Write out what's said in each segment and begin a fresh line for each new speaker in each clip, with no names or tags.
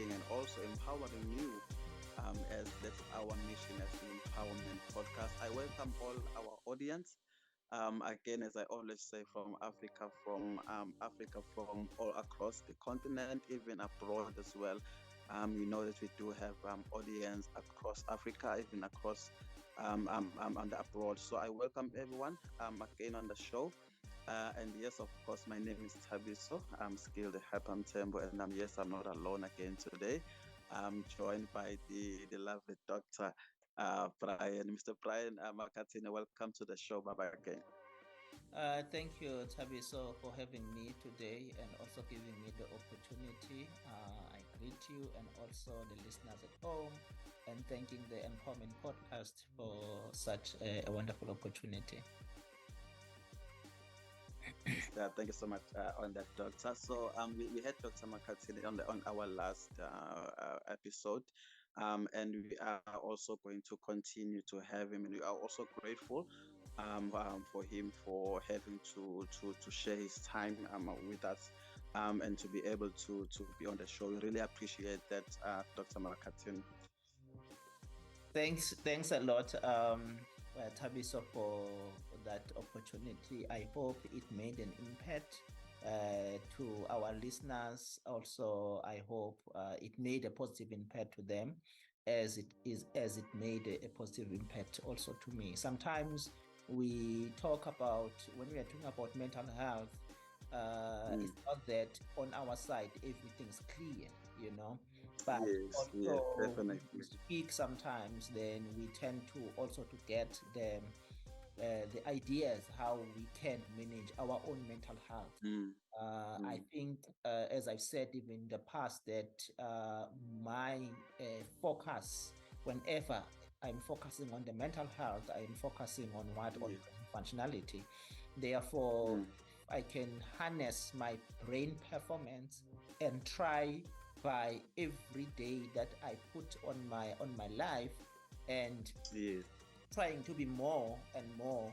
inspiring and also empowering you, as that's our mission as the Empowerment Podcast. I welcome all our audience. Again, as I always say, from Africa, from all across the continent, even abroad as well. You know that we do have audience across Africa, even across and abroad. So I welcome everyone again on the show. And yes, of course, my name is Tabiso. I'm skilled Happam Tembo, and I'm not alone again today. I'm joined by the lovely Dr. Brian, Mr. Brian Makhathini. Welcome to the show, Baba again.
Thank you, Tabiso, for having me today and also giving me the opportunity. I greet you and also the listeners at home, and thanking the Empowerment Podcast for such a wonderful opportunity.
Thank you so much on that, Doctor. So we had Dr. Makhathini on our last episode, and we are also going to continue to have him, and we are also grateful for him for having to share his time with us, and to be able to be on the show. We really appreciate that, Dr. Makhathini.
Thanks a lot, Tabiso, for that opportunity. I hope it made an impact to our listeners. Also, I hope it made a positive impact to them, as it made a positive impact also to me. Sometimes we talk about, when we are talking about mental health, it's not that on our side everything's clear, but
Yes,
also
definitely.
we speak sometimes, then we tend to also to get the ideas how we can manage our own mental health. I think, as I've said even in the past, that my focus, whenever I'm focusing on the mental health, I'm focusing on on functionality. Therefore, I can harness my brain performance and try by every day that I put on my life, and trying to be more and more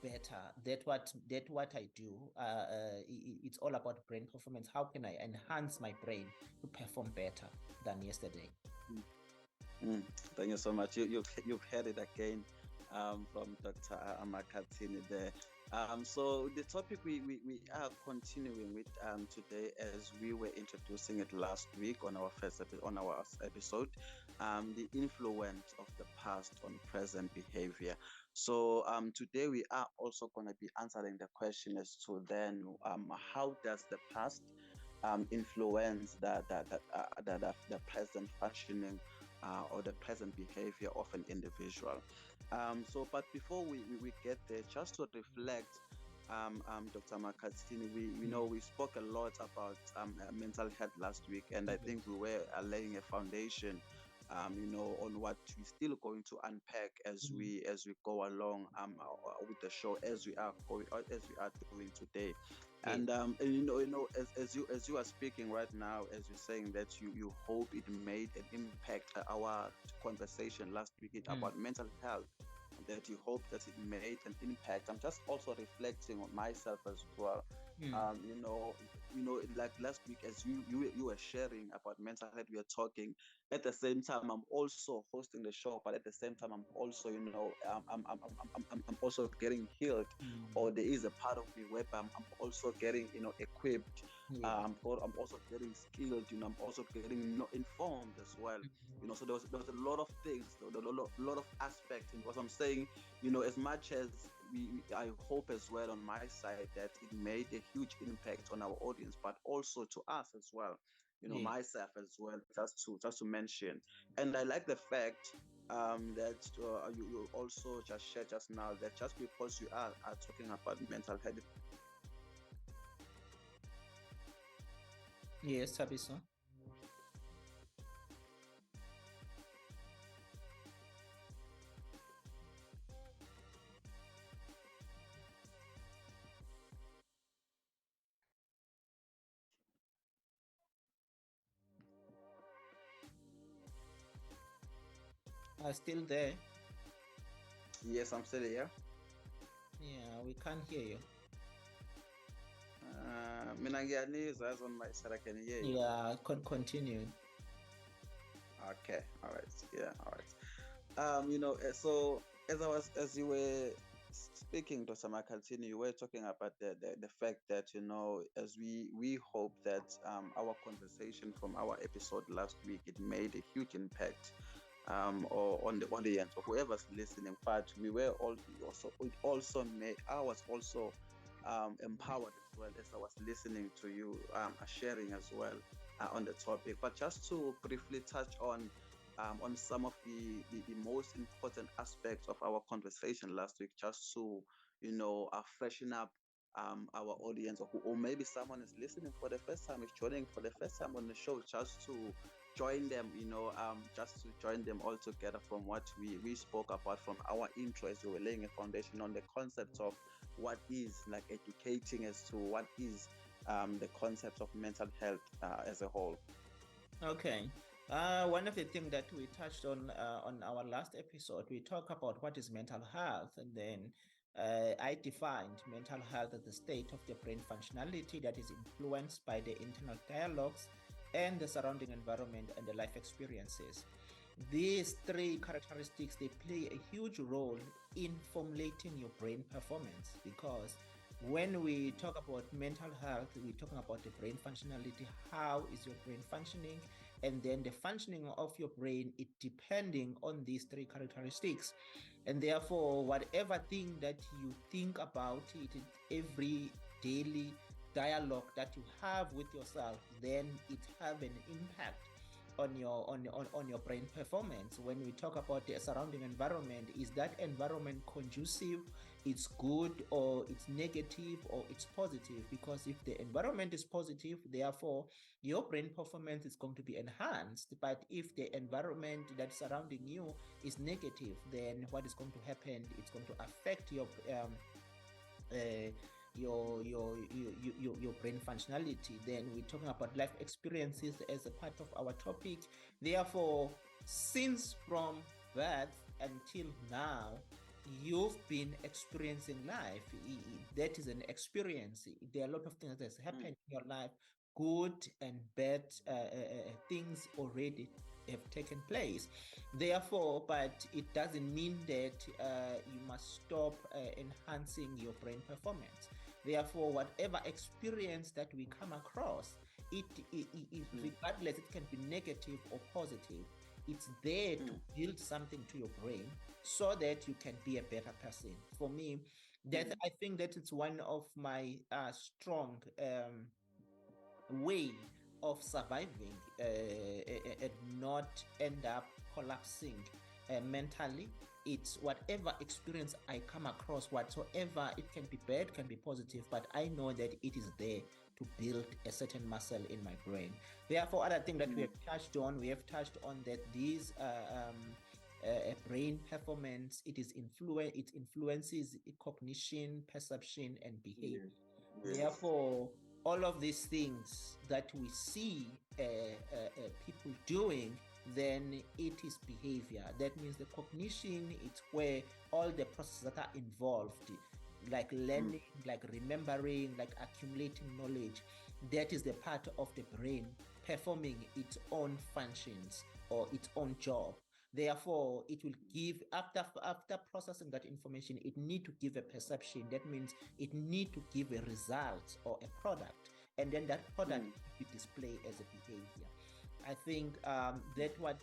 better. That's what I do. It's all about brain performance. How can I enhance my brain to perform better than yesterday?
Thank you so much. You've heard it again from Dr. Makhathini there. So the topic we are continuing with today, as we were introducing it last week on our episode, the influence of the past on present behavior. So today we are also going to be answering the question as to then how does the past influence the present functioning or the present behavior of an individual. But before we get there, just to reflect, Dr. Makhathini, we spoke a lot about mental health last week, and I think we were laying a foundation, on what we're still going to unpack as we go along with the show, as we are doing today. And as you are speaking right now, as you're saying that you hope it made an impact, our conversation last week about mental health, that you hope that it made an impact. I'm just also reflecting on myself as well. Like last week, as you were sharing about mental health, we are talking. At the same time, I'm also hosting the show, but at the same time, I'm also, I'm also getting healed, or there is a part of me where I'm also getting, equipped. I'm also getting skilled. I'm also getting informed as well. So there was a lot of things, a lot of aspects in what I'm saying. As much as I hope as well on my side that it made a huge impact on our audience, but also to us as well. Myself as well, just to mention. And I like the fact that you also just shared just now, that just because you are talking about mental health.
Yes, Tabiso. Still there?
Yes, I'm still here.
Yeah, we can't hear you.
Mina ngiyaniza on my side, I can hear you.
Yeah, continue.
Okay, all right, yeah, all right. So as you were speaking, Dr. Makhathini, you were talking about the fact that, as we hope that our conversation from our episode last week, it made a huge impact or on the audience or whoever's listening. In fact, we were all also it also made I was also empowered as well as I was listening to you sharing as well on the topic. But just to briefly touch on some of the most important aspects of our conversation last week, just to freshen up our audience, or maybe someone is listening for the first time, is joining for the first time on the show, just to join them, just to join them all together from what we spoke about from our intro, as we were laying a foundation on the concept of what is like educating as to what is the concept of mental health as a whole.
Okay. One of the things that we touched on our last episode, we talk about what is mental health, and then I defined mental health as the state of the brain functionality that is influenced by the internal dialogues and the surrounding environment and the life experiences. These three characteristics, they play a huge role in formulating your brain performance, because when we talk about mental health, we're talking about the brain functionality. How is your brain functioning? And then the functioning of your brain, it depending on these three characteristics. And therefore, whatever thing that you think about it, every daily dialogue that you have with yourself, then it have an impact on your brain performance. When we talk about the surrounding environment, is that environment conducive, it's good, or it's negative, or it's positive? Because if the environment is positive, therefore your brain performance is going to be enhanced. But if the environment that's surrounding you is negative, then what is going to happen, it's going to affect uh, your brain functionality. Then we're talking about life experiences as a part of our topic. Therefore, since from birth until now, you've been experiencing life. That is an experience. There are a lot of things that has happened in your life, good and bad things already have taken place. Therefore, but it doesn't mean that you must stop enhancing your brain performance. Therefore, whatever experience that we come across, regardless, it can be negative or positive. It's there to build something to your brain so that you can be a better person. For me, that I think that it's one of my strong way of surviving and not end up collapsing mentally. It's whatever experience I come across, whatsoever, it can be bad, can be positive, but I know that it is there to build a certain muscle in my brain. Therefore, other thing that we have touched on, we have touched on that these brain performance, it influences cognition, perception, and behavior.
Yes.
Therefore, all of these things that we see people doing, then it is behavior. That means the cognition, it's where all the processes that are involved, like learning, like remembering, like accumulating knowledge, that is the part of the brain performing its own functions or its own job. Therefore, it will give, after processing that information, it need to give a perception. That means it need to give a result or a product, and then that product will display as a behavior. I think that what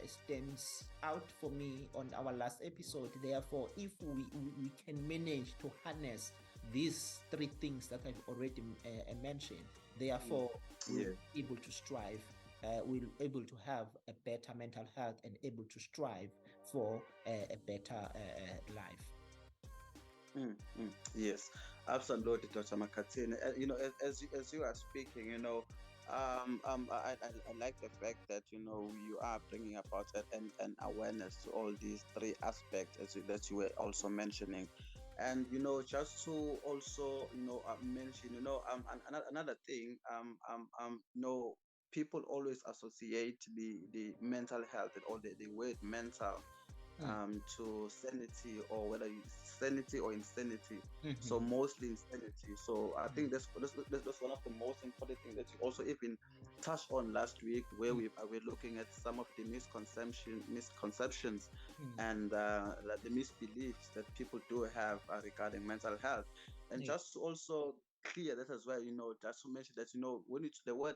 stands out for me on our last episode. Therefore, if we can manage to harness these three things that I've already mentioned, therefore we'll be able to strive, we'll be able to have a better mental health and able to strive for a better life.
Yes, absolutely, Dr. Makhathini. As you are speaking, I like the fact that you are bringing about an awareness to all these three aspects that you were also mentioning, and just to also mention another thing people always associate the mental health or the word mental to sanity, or whether you sanity or insanity. So
Mm-hmm.
mostly insanity. So I think that's one of the most important things that you also even touched on last week, where we're looking at some of the misconceptions and like the misbeliefs that people do have regarding mental health. And
Yeah.
just to also clear that as well, just to mention that, when it's the word,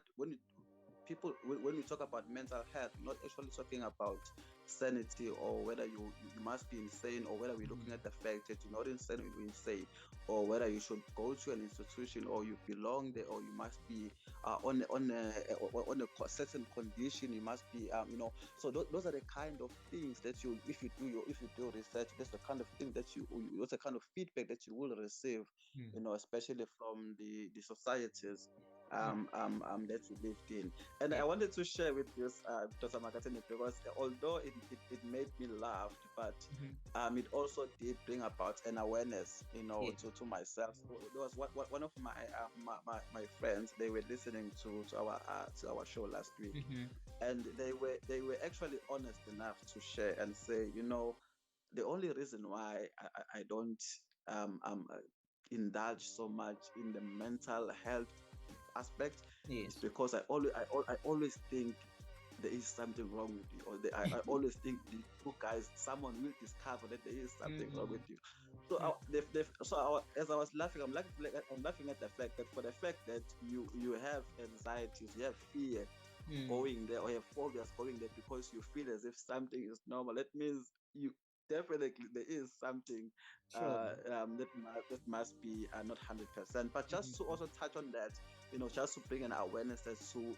people, when we talk about mental health, we're not actually talking about sanity, or whether you must be insane, or whether we're looking at the fact that you're not insane or you're insane, or whether you should go to an institution, or you belong there, or you must be on a certain condition, you must be so those are the kind of things that you, if you do research, that's the kind of thing that that's the kind of feedback that you will receive, especially from the societies that you lived in. And
Yeah.
I wanted to share with you, Dr. Makhathini, because although it made me laugh, but it also did bring about an awareness,
Yeah.
to myself. So there was one of my friends. They were listening to our show last week, and they were actually honest enough to share and say, the only reason why I don't indulge so much in the mental health aspect is
Yes.
because I always think there is something wrong with you, or I always think you guys, someone will discover that there is something wrong with you. So as I was laughing, I'm laughing at the fact that, for the fact that you have anxieties, you have fear going there, or have phobias going there, because you feel as if something is normal. That means you definitely, there is something
Sure.
that must be not 100%. But just to also touch on that, just to bring an awareness as to,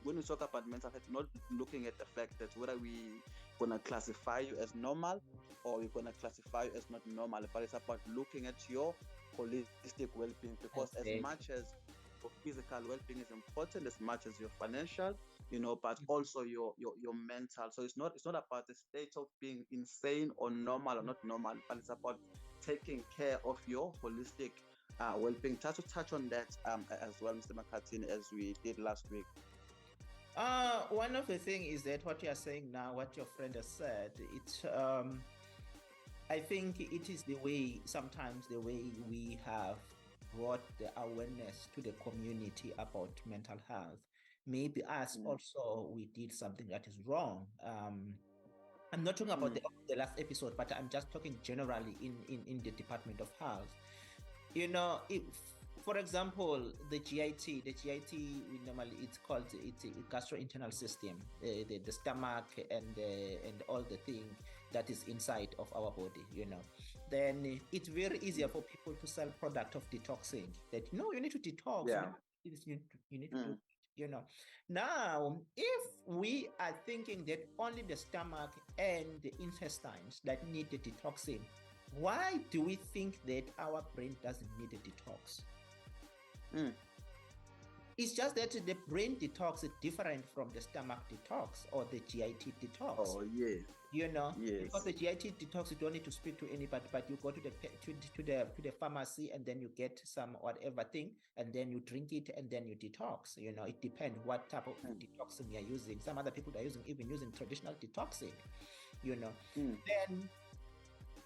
when we talk about mental health, not looking at the fact that whether we gonna classify you as normal, or we're gonna classify you as not normal, but it's about looking at your holistic well-being, because as much
Exactly.
as your physical well-being is important, as much as your financial, but also your mental. So it's not about the state of being insane or normal or not normal, but it's about taking care of your holistic well-being. Try to touch on that as well, Mr. Makhathini, as we did last week.
One of the things is that what you are saying now, what your friend has said, it's I think it is sometimes the way we have brought the awareness to the community about mental health. Maybe us also, we did something that is wrong. I'm not talking about the last episode, but I'm just talking generally in the Department of Health. If, for example, the GIT, we normally, it's a gastrointestinal system, the stomach and all the thing that is inside of our body. Then it's very easier for people to sell product of detoxing. That no, you need to detox.
Yeah.
You need to do. Now, if we are thinking that only the stomach and the intestines that need the detoxing, why do we think that our brain doesn't need a detox? It's just that the brain detox is different from the stomach detox or the GIT detox.
Oh, yes. Yes.
Because the GIT detox, you don't need to speak to anybody, but you go to the pharmacy, and then you get some whatever thing, and then you drink it, and then you detox. It depends what type of detoxing you're using. Some other people are using traditional detoxing. Then.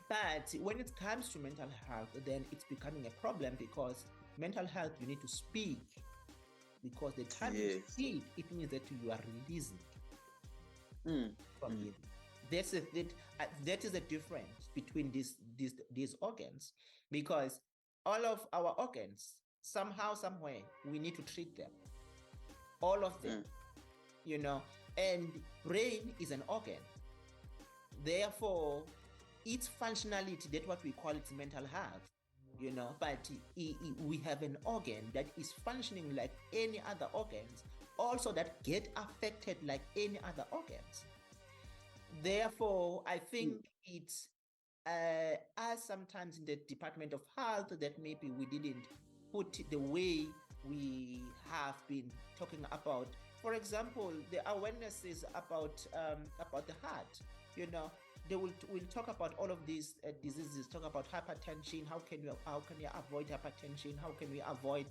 But when it comes to mental health, then it's becoming a problem, because mental health, you need to speak, because the time you speak, it means that you are releasing from you. That is the difference between these organs, because all of our organs, somehow, somewhere, we need to treat them, all of them, and brain is an organ. Therefore, its functionality, that's what we call it mental health, but we have an organ that is functioning like any other organs, also that get affected like any other organs. Therefore, I think it's as sometimes in the Department of Health that maybe we didn't put the way we have been talking about. For example, the awareness is about the heart. They will talk about all of these diseases. Talk about hypertension. How can you avoid hypertension? How can we avoid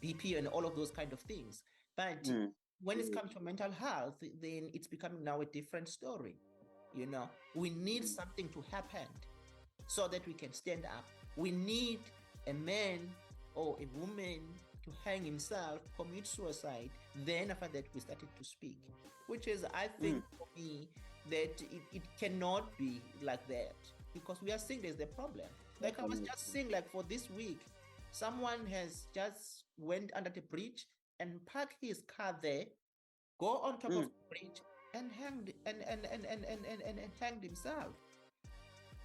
BP and all of those kind of things? But when it's come to mental health, then it's becoming now a different story. We need something to happen so that we can stand up. We need a man or a woman to hang himself, commit suicide. Then after that, we started to speak, which is, I think, for me, that it cannot be like that, because we are seeing there's the problem. Like I was just saying, like for this week, someone has just went under the bridge and parked his car there, go on top of the bridge and hanged and hanged himself.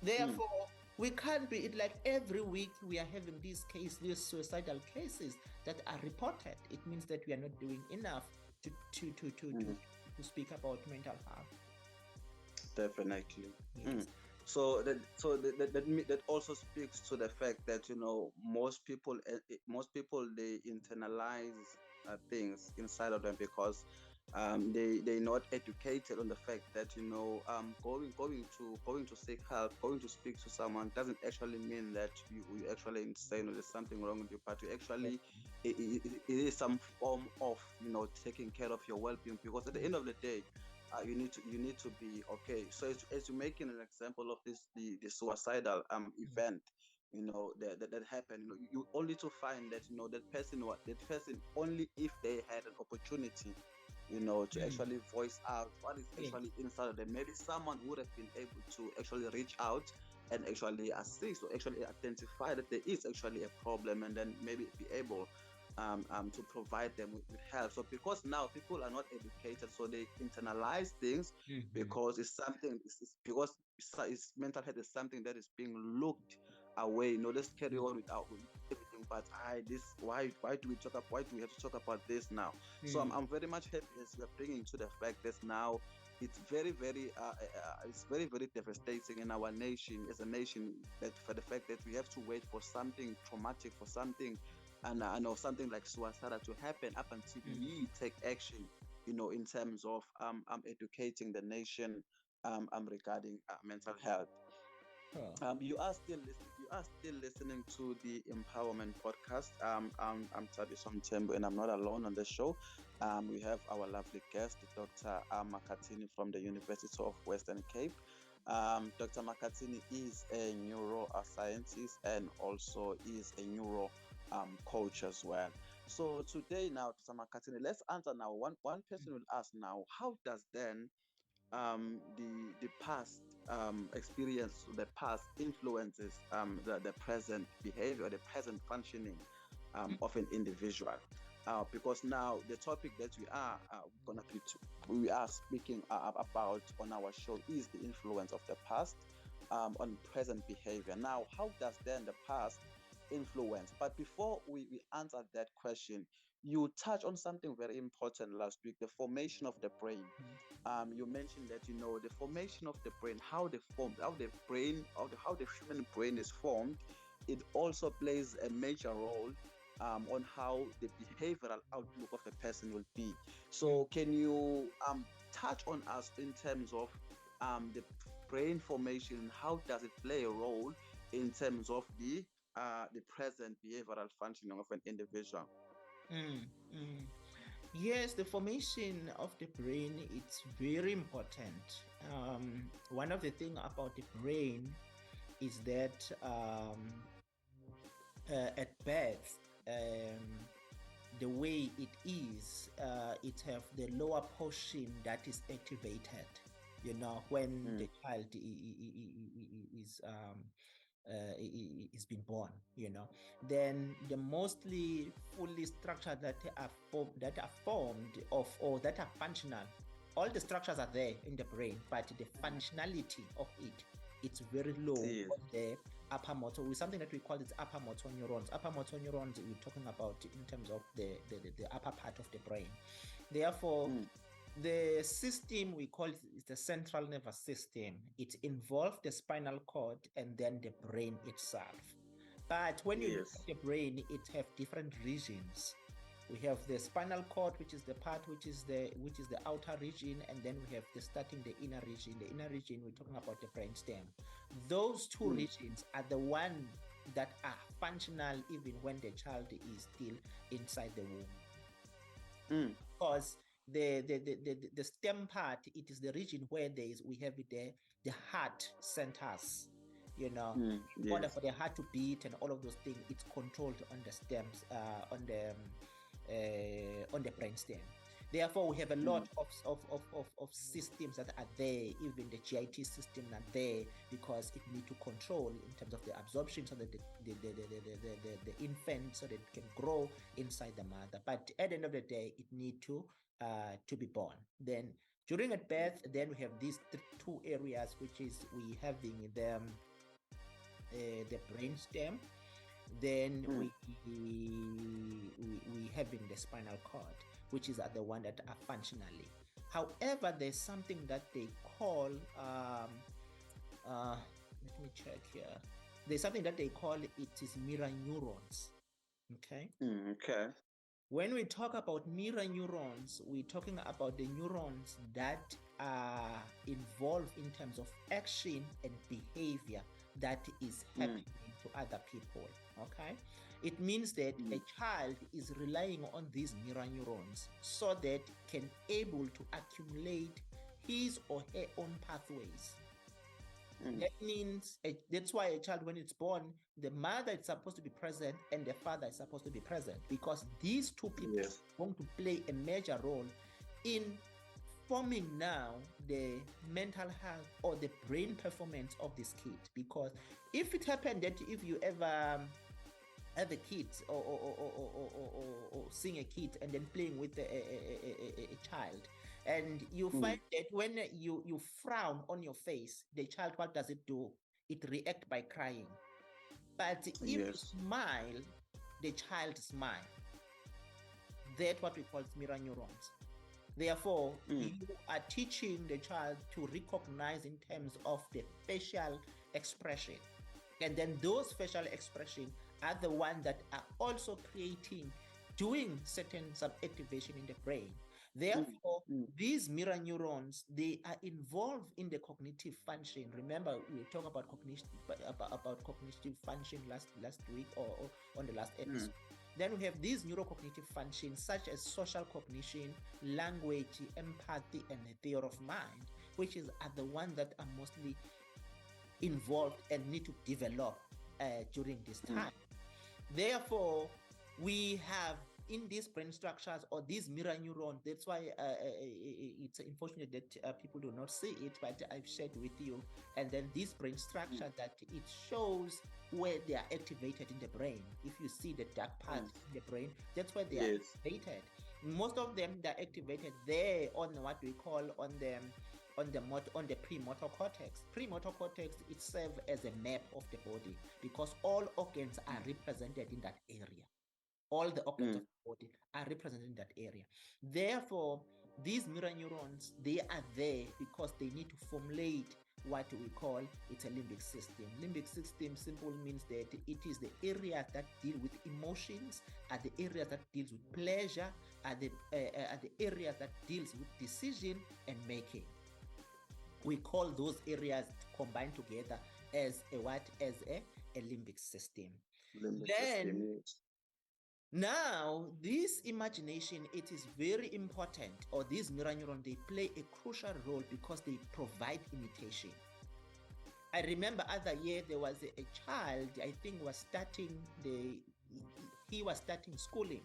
Therefore, we can't be it like every week we are having these suicidal cases that are reported. It means that we are not doing enough to speak about mental health.
Definitely. Yes. So that also speaks to the fact that most people they internalize things inside of them because they're not educated on the fact that going to seek help, going to speak to someone doesn't actually mean that you actually insane or there's something wrong with you, but you actually it is some form of taking care of your well-being, because at the end of the day, you need to be okay. So as you're making an example of the suicidal event, that happened, you only to find that that person only if they had an opportunity to actually voice out what is actually inside of them. Maybe someone would have been able to actually reach out and actually assist or actually identify that there is actually a problem, and then maybe be able to provide them with help. So because now people are not educated, so they internalize things because it's something. Because mental health is something that is being looked away. Let's carry on with everything. But why do we talk up? Why do we have to talk about this now? So I'm very much happy as we're bringing to the fact that now it's very very devastating in our nation, as a nation, that for the fact that we have to wait for something traumatic, for something and I know something like suicide to happen up until we take action, in terms of educating the nation regarding mental health. You are still listening to the Empowerment Podcast. I'm Tabisom Tembo, and I'm not alone on the show. We have our lovely guest, Dr. Makhathini from the University of Western Cape. Dr. Makhathini is a neuroscientist and also is a neuro coach as well. So today now, Dr. Makhathini, let's answer now. One person will ask now, how does then the past experience, the past influences the present behavior, the present functioning of an individual? Because now the topic that we are speaking about on our show is the influence of the past on present behavior. Now, how does then the past influence? But before we answer that question, you touched on something very important last week: the formation of the brain. You mentioned that the formation of the brain, how the human brain is formed, it also plays a major role on how the behavioral outlook of a person will be. So can you touch on us in terms of the brain formation? How does it play a role in terms of the present behavioral functioning of an individual?
Yes, the formation of the brain, it's very important. One of the things about the brain is that at birth, the way it is, it have the lower portion that is activated. When the child is being born, then the mostly fully structured that are formed of, or that are functional. All the structures are there in the brain, but the functionality of it's very low on the upper motor, with something that we call it upper motor neurons. Upper motor neurons we're talking about in terms of the upper part of the brain. Therefore, the system we call it is the central nervous system. It involves the spinal cord and then the brain itself. But when you look at the brain, it have different regions. We have the spinal cord, which is the part which is the outer region, and then we have the inner region. The inner region, we're talking about the brainstem. Those two regions are the one that are functional even when the child is still inside the womb. Because the stem part, it is the region where we have the heart centers, you know. In order for the heart to beat and all of those things, it's controlled on the stems, on the brainstem. Therefore, we have a lot of systems that are there. Even the GIT system are there because it needs to control in terms of the absorption, so that the infant, so that it can grow inside the mother. But at the end of the day, it needs to be born. Then during a birth, then we have these two areas, which is we having the brainstem. Then we having the spinal cord, which is the one that are functionally. However, there's something that they call let me check here. There's something that they call it is mirror neurons. Okay.
Okay.
When we talk about mirror neurons, we're talking about the neurons that are involved in terms of action and behavior that is happening to other people. Okay, it means that a child is relying on these mirror neurons so that can able to accumulate his or her own pathways. That means that's why a child, when it's born, the mother is supposed to be present and the father is supposed to be present, because these two people are going to play a major role in forming now the mental health or the brain performance of this kid. Because if it happened that if you ever have a kid or seeing a kid and then playing with a child, and you find that when you frown on your face, the child, what does it do? It reacts by crying. But if you smile, the child smiles. That's what we call mirror neurons. Therefore, you are teaching the child to recognize in terms of the facial expression. And then those facial expressions are the ones that are also doing certain sub-activation in the brain. Therefore, these mirror neurons, they are involved in the cognitive function. Remember, we talked about cognitive function last week or on the last episode. Then we have these neurocognitive functions such as social cognition, language, empathy, and the theory of mind, which are the ones that are mostly involved and need to develop during this time. Therefore, we have in these brain structures or these mirror neurons, that's why it's unfortunate that people do not see it, but I've shared with you. And then this brain structure that it shows where they are activated in the brain. If you see the dark part in the brain, that's where they are activated. Most of them, they're activated there on what we call on the premotor cortex. Premotor cortex, it serves as a map of the body because all organs are represented in that area. All the organs of the body are represented in that area. Therefore, these mirror neurons, they are there because they need to formulate what we call it's a limbic system. Limbic system simple means that it is the areas that deal with emotions, are the areas that deals with pleasure, are the areas that deals with decision and making. We call those areas combined together as a limbic system. Now, this imagination, it is very important, or these mirror neurons, they play a crucial role because they provide imitation. I remember other year there was a child, I think he was starting schooling,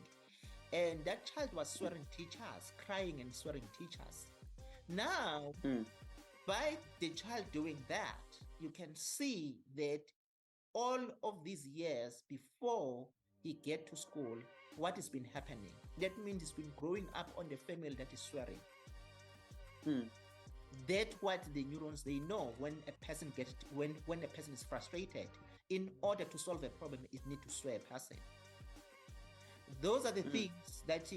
and that child was swearing teachers, crying and swearing teachers. Now, by the child doing that, you can see that all of these years before he get to school, what has been happening? That means he's been growing up on the family that is swearing. That's what the neurons, they know when a person when a person is frustrated. In order to solve a problem, it needs to swear a person. Those are the things that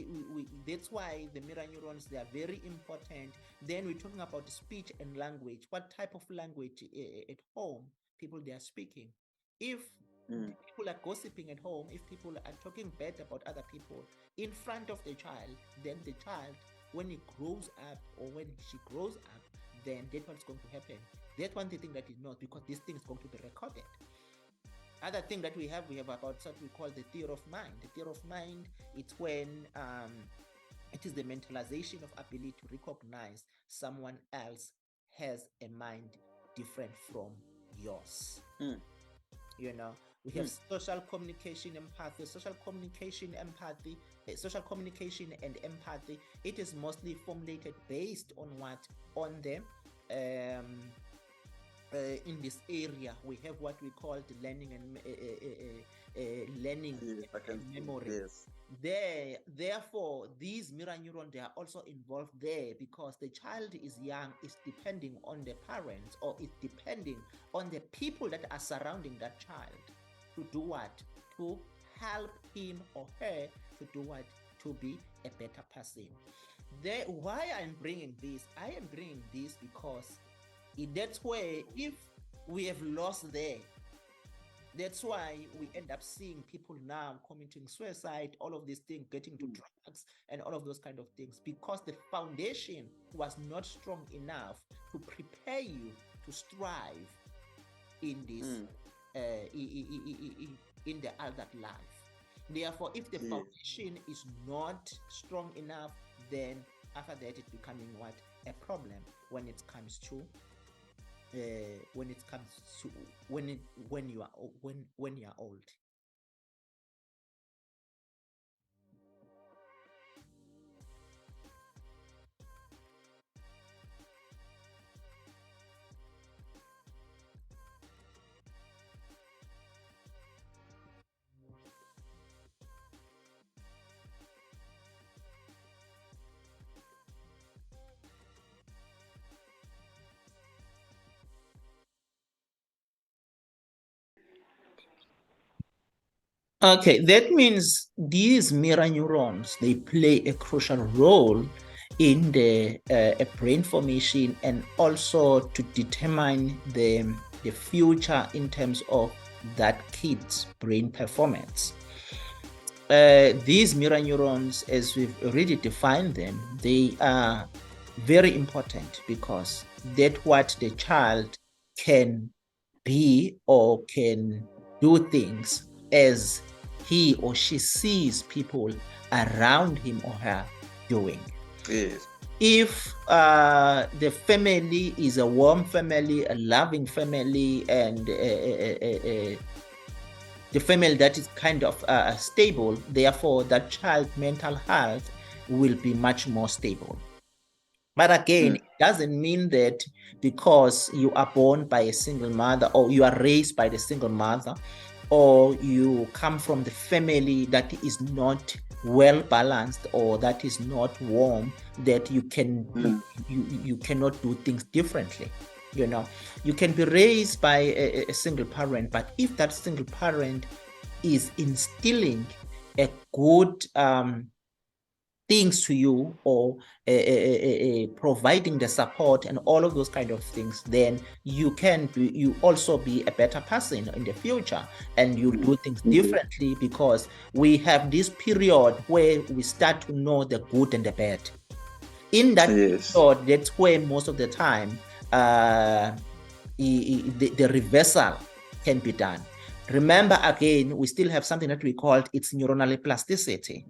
that's why the mirror neurons, they are very important. Then we're talking about speech and language. What type of language at home people they are speaking? If people are gossiping at home, if people are talking bad about other people in front of the child, then the child, when he grows up or when she grows up, then that's what's going to happen. That's one thing that he knows, because this thing is going to be recorded. Other thing that we have about what we call the theory of mind. The theory of mind, it's when It is the mentalization of ability to recognize someone else has a mind different from yours. You know, we have social communication, empathy, social communication and empathy. It is mostly formulated based on what? On the in this area we have what we call the learning and learning and memory.
Yes.
Therefore, these mirror neurons, they are also involved there because the child is young, is depending on the parents, or is depending on the people that are surrounding that child to do what? To help him or her to do what? To be a better person. Why I'm bringing this? I am bringing this because that's where, if we have lost there, that's why we end up seeing people now committing suicide, all of these things, getting to drugs and all of those kind of things, because the foundation was not strong enough to prepare you to strive in this in the adult life. Therefore, if the foundation is not strong enough, then after that it's becoming what? A problem when it comes to when you are old. Okay, that means these mirror neurons, they play a crucial role in the brain formation and also to determine the future in terms of that kid's brain performance. These mirror neurons, as we've already defined them, they are very important because that's what the child can be or can do things as he or she sees people around him or her doing.
Yes.
If the family is a warm family, a loving family, and the family that is kind of stable, therefore that child's mental health will be much more stable. But again, it doesn't mean that because you are born by a single mother or you are raised by the single mother or you come from the family that is not well balanced or that is not warm, that you can you cannot do things differently. You know, you can be raised by a single parent, but if that single parent is instilling a good things to you or providing the support and all of those kind of things, then you also be a better person in the future and you do things differently because we have this period where we start to know the good and the bad. In that period, that's where most of the time the reversal can be done. Remember, again, we still have something that we call its neuronal plasticity.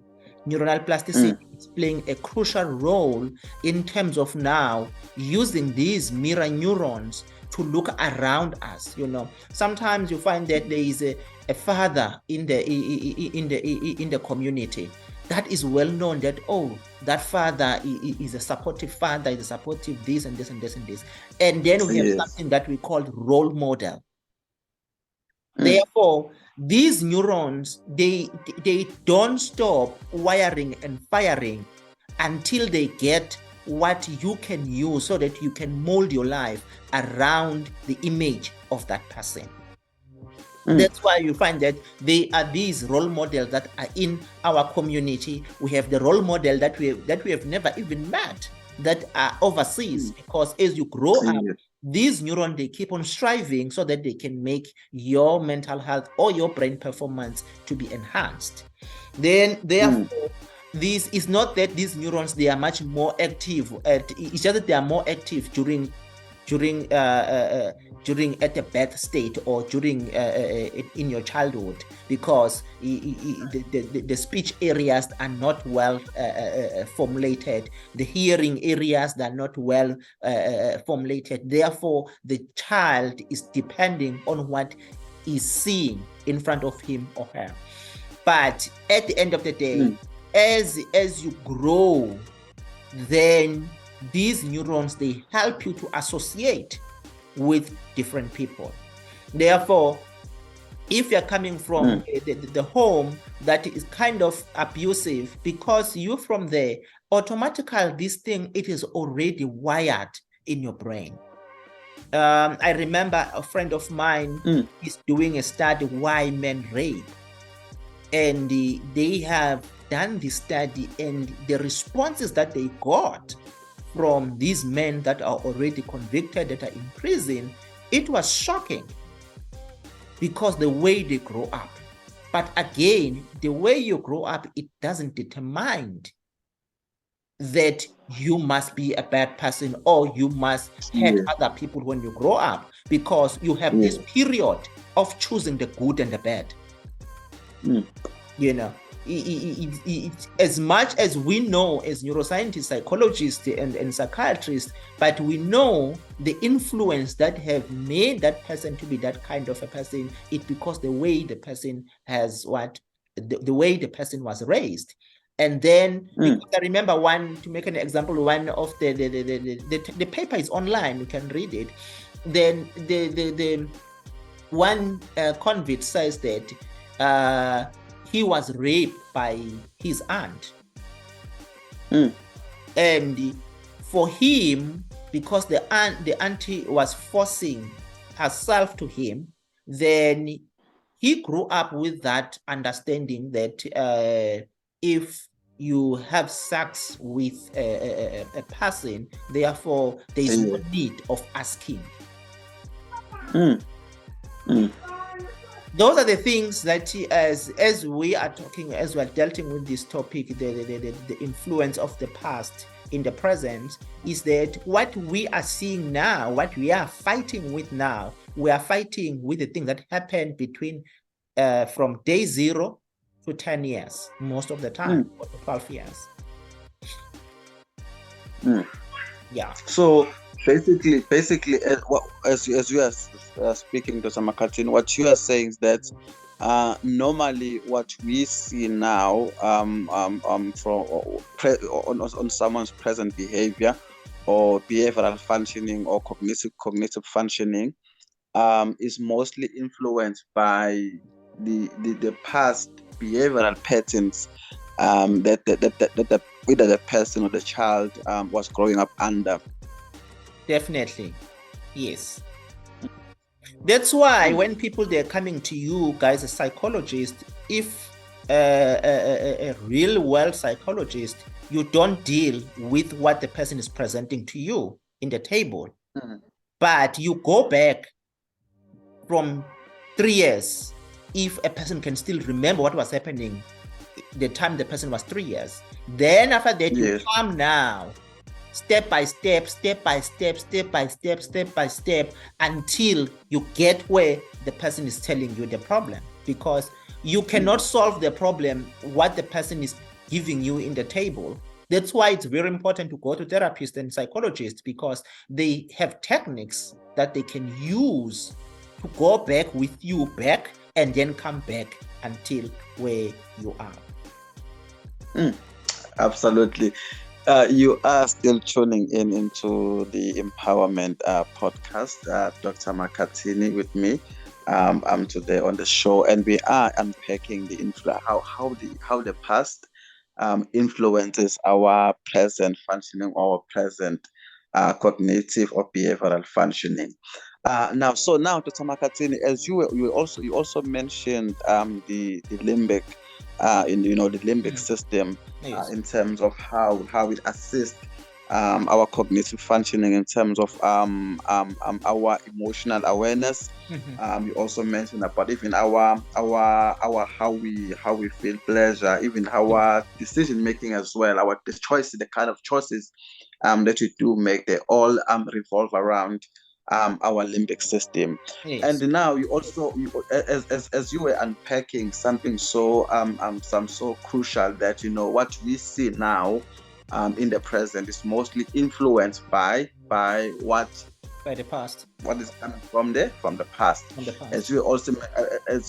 Neuronal plasticity is playing a crucial role in terms of now using these mirror neurons to look around us. You know, sometimes you find that there is a father in the community that is well known that, oh, that father is a supportive father, is a supportive this and this and this and this. And then we have something that we call role model. Therefore, these neurons, they don't stop wiring and firing until they get what you can use so that you can mold your life around the image of that person. That's why you find that they are these role models that are in our community. We have the role model that we have never even met that are overseas, because as you grow up, these neurons, they keep on striving so that they can make your mental health or your brain performance to be enhanced. Then therefore, this is not that these neurons, they are much more active. It's just that they are more active during during at the birth state or during in your childhood, because the speech areas are not well formulated, the hearing areas that are not well formulated. Therefore, the child is depending on what is seeing in front of him or her. But at the end of the day, as you grow, then these neurons, they help you to associate with different people. Therefore, if you're coming from the home that is kind of abusive, because you from there, automatically this thing, it is already wired in your brain. I remember a friend of mine is doing a study why men rape, and they have done the study, and the responses that they got from these men that are already convicted, that are in prison, it was shocking, because the way they grow up. But again, the way you grow up, it doesn't determine that you must be a bad person or you must hurt other people when you grow up, because you have this period of choosing the good and the bad. You know, as much as we know as neuroscientists, psychologists, and psychiatrists, but we know the influence that have made that person to be that kind of a person, it's because the way the person has the way the person was raised. And then, because I remember to make an example, one of the paper is online, you can read it. Then the one convict says that he was raped by his aunt. And for him, because the auntie was forcing herself to him, then he grew up with that understanding that if you have sex with a person, therefore there is no need of asking. Those are the things that, as we are talking, as we are dealing with this topic, the influence of the past in the present, is that what we are seeing now, what we are fighting with now, we are fighting with the things that happened between from day 0 to 10 years, most of the time, or to 12 years. Yeah.
So basically, as you are speaking, Dr. Makhathini, what you are saying is that normally what we see now on someone's present behavior or behavioral functioning or cognitive functioning is mostly influenced by the past behavioral patterns that either the person or the child was growing up under.
Definitely, yes. That's why when people, they're coming to you guys, a psychologist, if a real world psychologist, you don't deal with what the person is presenting to you in the table, but you go back from 3 years. If a person can still remember what was happening the time the person was 3 years, then after that you come now step by step, until you get where the person is telling you the problem, because you cannot solve the problem what the person is giving you in the table. That's why it's very important to go to therapists and psychologists, because they have techniques that they can use to go back with you back and then come back until where you are.
Absolutely. You are still tuning into the Empowerment podcast. Dr. Makhathini with me. I'm today on the show, and we are unpacking the how the past influences our present functioning, our present cognitive or behavioral functioning. Now, Dr. Makhathini, as you also mentioned the limbic. The limbic system in terms of how it assists our cognitive functioning in terms of our emotional awareness. You also mentioned about even our how we feel pleasure, even our decision making as well, our the choices, the kind of choices that we do make, they all revolve around our limbic system.
Yes.
And now you also as you were unpacking something so some so crucial, that what we see now in the present is mostly influenced by
By the past.
what is coming from the past.
From the past.
As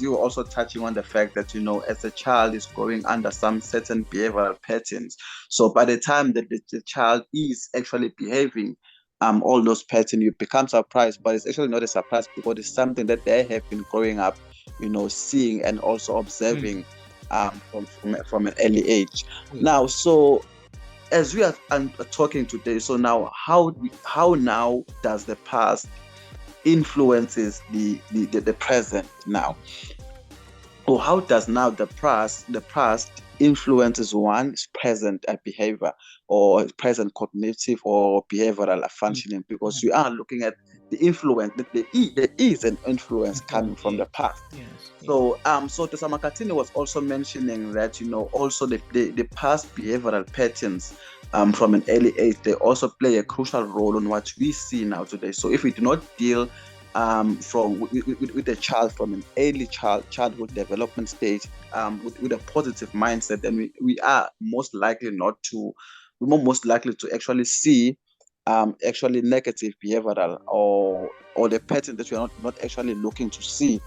you also touching on the fact that as a child is growing under some certain behavioral patterns, so by the time that the child is actually behaving all those patterns, you become surprised, but it's actually not a surprise because it's something that they have been growing up seeing and also observing from an early age. Now, so as we are talking today, so now how now does the past influences the present now? Or how does now the past influences one's present behavior, or present cognitive or behavioral functioning? Because we are looking at the influence, there is an influence coming from the past. So Dr. Makhathini was also mentioning that also the past behavioral patterns from an early age, they also play a crucial role on what we see now today. So if we do not deal with a child from an early childhood development stage with a positive mindset, then we are most likely to actually see actually negative behavioral or the pattern that we are not actually looking to see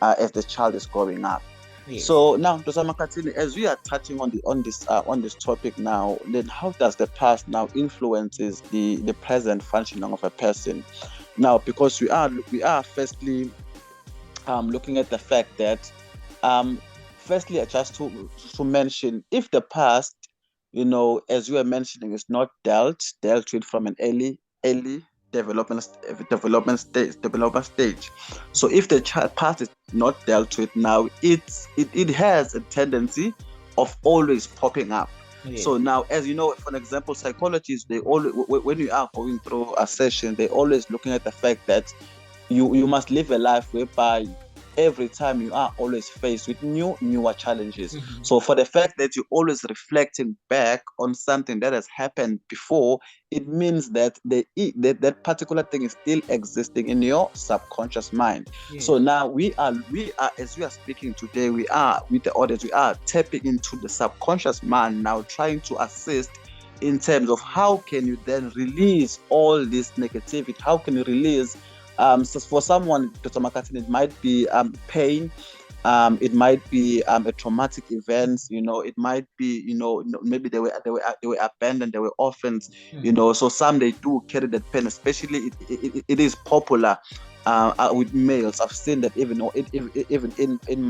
as the child is growing up. Yes. So now, Dr. Makhathini, as we are touching on this topic now, then how does the past now influences the present functioning of a person? Now, because we are firstly looking at the fact that firstly, just to mention, if the past, as you were mentioning, is not dealt with from an early development stage. So if the past is not dealt with now, it has a tendency of always popping up. Yes. So now, as you know, for example, psychologists, they always, when you are going through a session, they're always looking at the fact that you must live a life whereby every time you are always faced with newer challenges. So for the fact that you're always reflecting back on something that has happened before, it means that that particular thing is still existing in your subconscious mind. Yes. So now we are as we are speaking today, we are with the audience, we are tapping into the subconscious mind now, trying to assist in terms of how can you then release all this negativity, how can you release so for someone, Dr. Makhathini, it might be pain, it might be a traumatic event, it might be, maybe they were abandoned, they were orphans, so some they do carry that pain, especially it is popular with males. I've seen that even in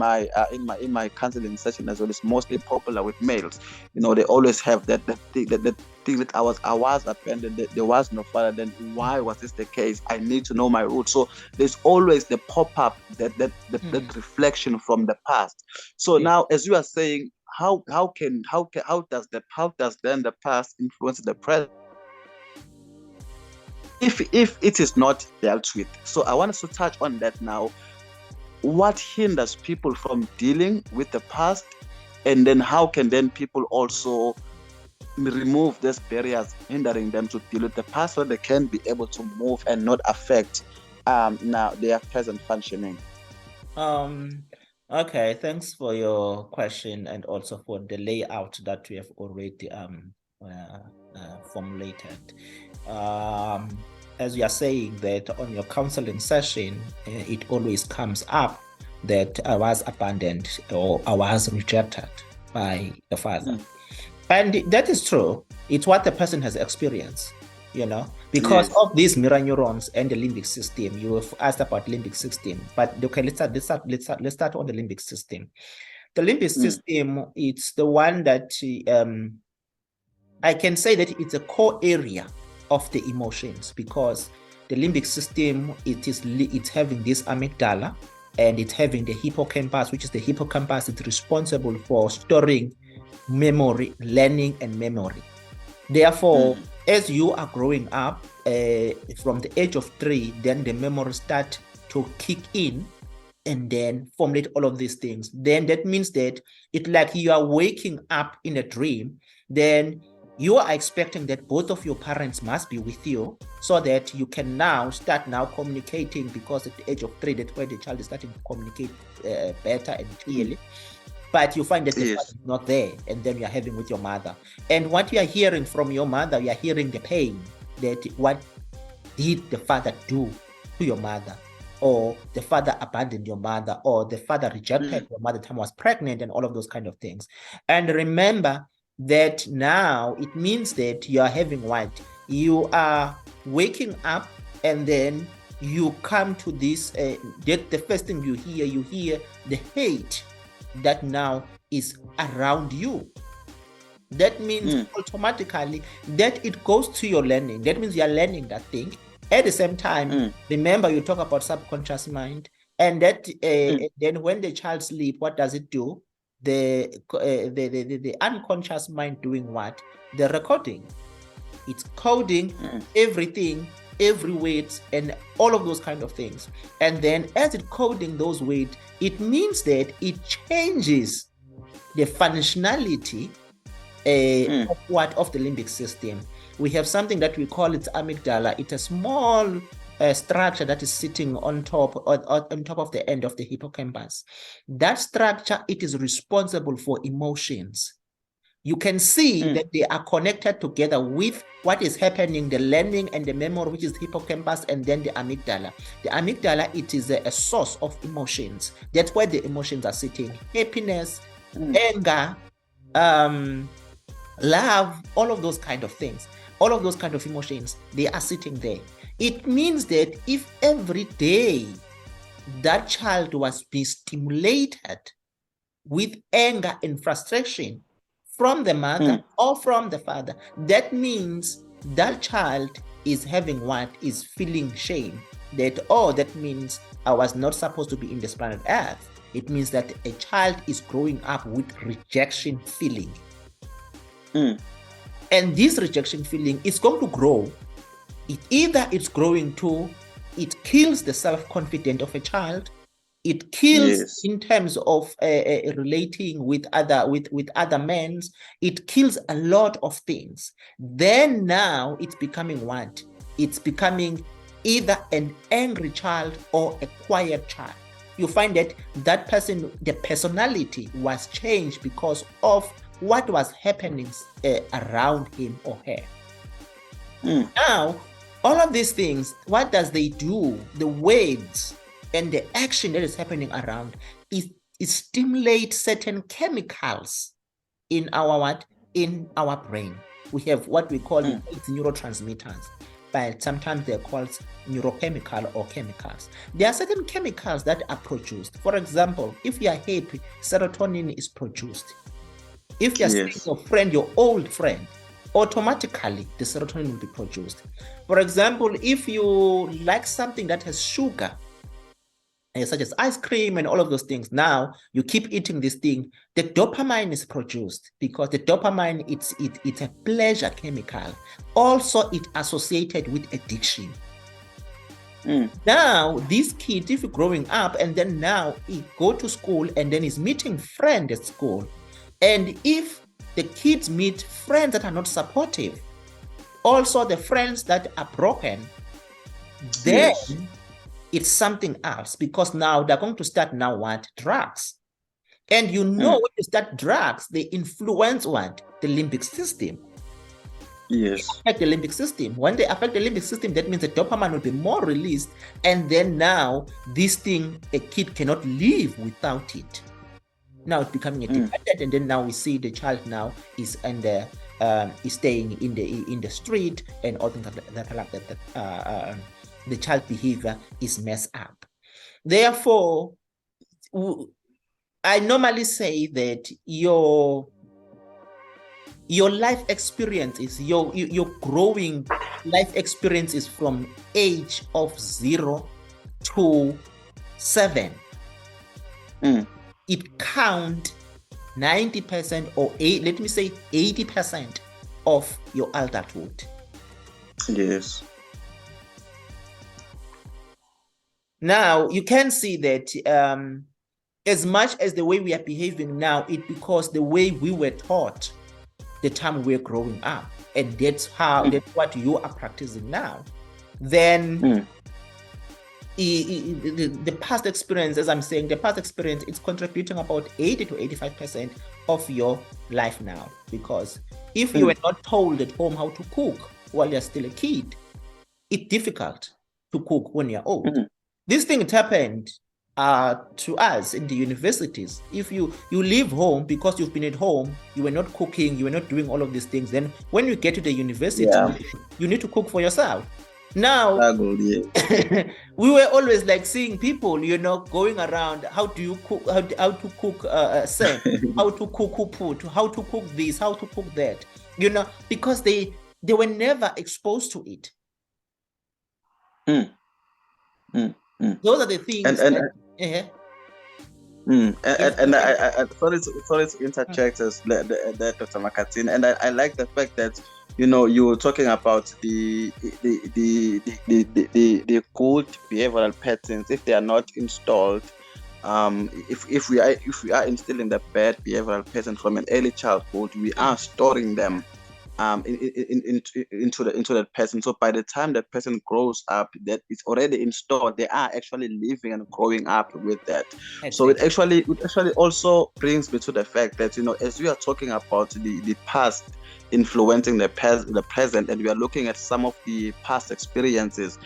my counseling session as well, it's mostly popular with males. They always have that thing that I was abandoned, there was no father, then why was this the case? I need to know my roots. So there's always the pop-up, that reflection from the past. So now, as you are saying, how does then the past influence the present if it is not dealt with? So I want us to touch on that now. What hinders people from dealing with the past, and then how can then people also remove these barriers hindering them to deal with the past, so they can be able to move and not affect now their present functioning?
Okay, thanks for your question, and also for the layout that we have already formulated. As you are saying that on your counseling session, it always comes up that I was abandoned or I was rejected by the father. And that is true. It's what the person has experienced, because of these mirror neurons and the limbic system. You have asked about limbic system, but okay, let's start on the limbic system. The limbic system, it's the one that I can say that it's a core area of the emotions, because the limbic system, it's having this amygdala, and it's having the hippocampus, which is the hippocampus. It's responsible for storing memory, learning, and memory. Therefore, as you are growing up, from the age of 3, then the memories start to kick in and then formulate all of these things. Then that means that it's like you are waking up in a dream. Then you are expecting that both of your parents must be with you so that you can now start communicating, because at the age of 3, that's where the child is starting to communicate better and clearly. But you find that the father is not there, and then you are having with your mother. And what you are hearing from your mother, you are hearing the pain that what did the father do to your mother, or the father abandoned your mother, or the father rejected your mother time was pregnant, and all of those kind of things. And remember that now it means that you are having what? You are waking up, and then you come to this, that the first thing you hear the hate that now is around you. That means automatically that it goes to your learning. That means you're learning that thing. At the same time, remember you talk about subconscious mind, and that then when the child sleep, what does it do? The unconscious mind doing what? The recording. It's coding everything, every weight, and all of those kind of things. And then as it coding those weight, it means that it changes the functionality of the limbic system. We have something that we call it amygdala. It's a small structure that is sitting on top of the end of the hippocampus. That structure, it is responsible for emotions. You can see that they are connected together with what is happening, the learning and the memory, which is the hippocampus, and then the amygdala. The amygdala, it is a source of emotions. That's where the emotions are sitting. Happiness, anger, love, all of those kind of things, all of those kind of emotions, they are sitting there. It means that if every day that child was being stimulated with anger and frustration from the mother or from the father, that means that child is having what? Is feeling shame. That, oh, that means I was not supposed to be in this planet Earth. It means that a child is growing up with rejection feeling. And this rejection feeling is going to grow. It's growing to, it kills the self-confidence of a child. It kills in terms of relating with other men. It kills a lot of things. Then now it's becoming what? It's becoming either an angry child or a quiet child. You find that that person, the personality was changed because of what was happening around him or her. Now, all of these things, what does they do? The words and the action that is happening around is stimulate certain chemicals in our what? In our brain. We have what we call neurotransmitters, but sometimes they're called neurochemical or chemicals. There are certain chemicals that are produced. For example, if you are happy, serotonin is produced. If you're seeing your friend, your old friend, automatically the serotonin will be produced. For example, if you like something that has sugar, such as ice cream and all of those things, now you keep eating this thing, the dopamine is produced, because the dopamine, it's a pleasure chemical. Also, it associated with addiction. Now, this kid, if you're growing up and then now he go to school and then he's meeting friends at school, and if the kids meet friends that are not supportive, also the friends that are broken, then it's something else, because now they're going to start now what? Drugs. And you know, when you start drugs, they influence what? The limbic system. They affect the limbic system. When they affect the limbic system, that means the dopamine will be more released, and then now this thing, a kid cannot live without it. Now it's becoming a dependent, and then now we see the child now is is staying in the street and all things like that. The child behavior is messed up. Therefore, I normally say that your life experience is your growing life experience is from age of 0 to 7. It count 90% or let me say 80% of your adulthood.
Yes.
Now you can see that as much as the way we are behaving now, it's because the way we were taught the time we're growing up, and that's what you are practicing now. Then the past experience, as I'm saying, the past experience is contributing about 80 to 85% of your life now. Because if you were not told at home how to cook while you're still a kid, it's difficult to cook when you're old. This thing happened to us in the universities. If you leave home because you've been at home, you were not cooking, you were not doing all of these things, then when you get to the university, you need to cook for yourself. Now, we were always like seeing people, going around, how do you cook, how to cook sand, how to cook put, how to cook this, how to cook that, because they were never exposed to it. Those are the things.
And I sorry to interject that, Dr. Makhathini, and I like the fact that you were talking about the good behavioral patterns. If they are not installed, if we are instilling the bad behavioral pattern from an early childhood, we are storing them into that person. So by the time that person grows up, that it's already installed, they are actually living and growing up with that. So it actually also brings me to the fact that as we are talking about the past influencing the present, and we are looking at some of the past experiences,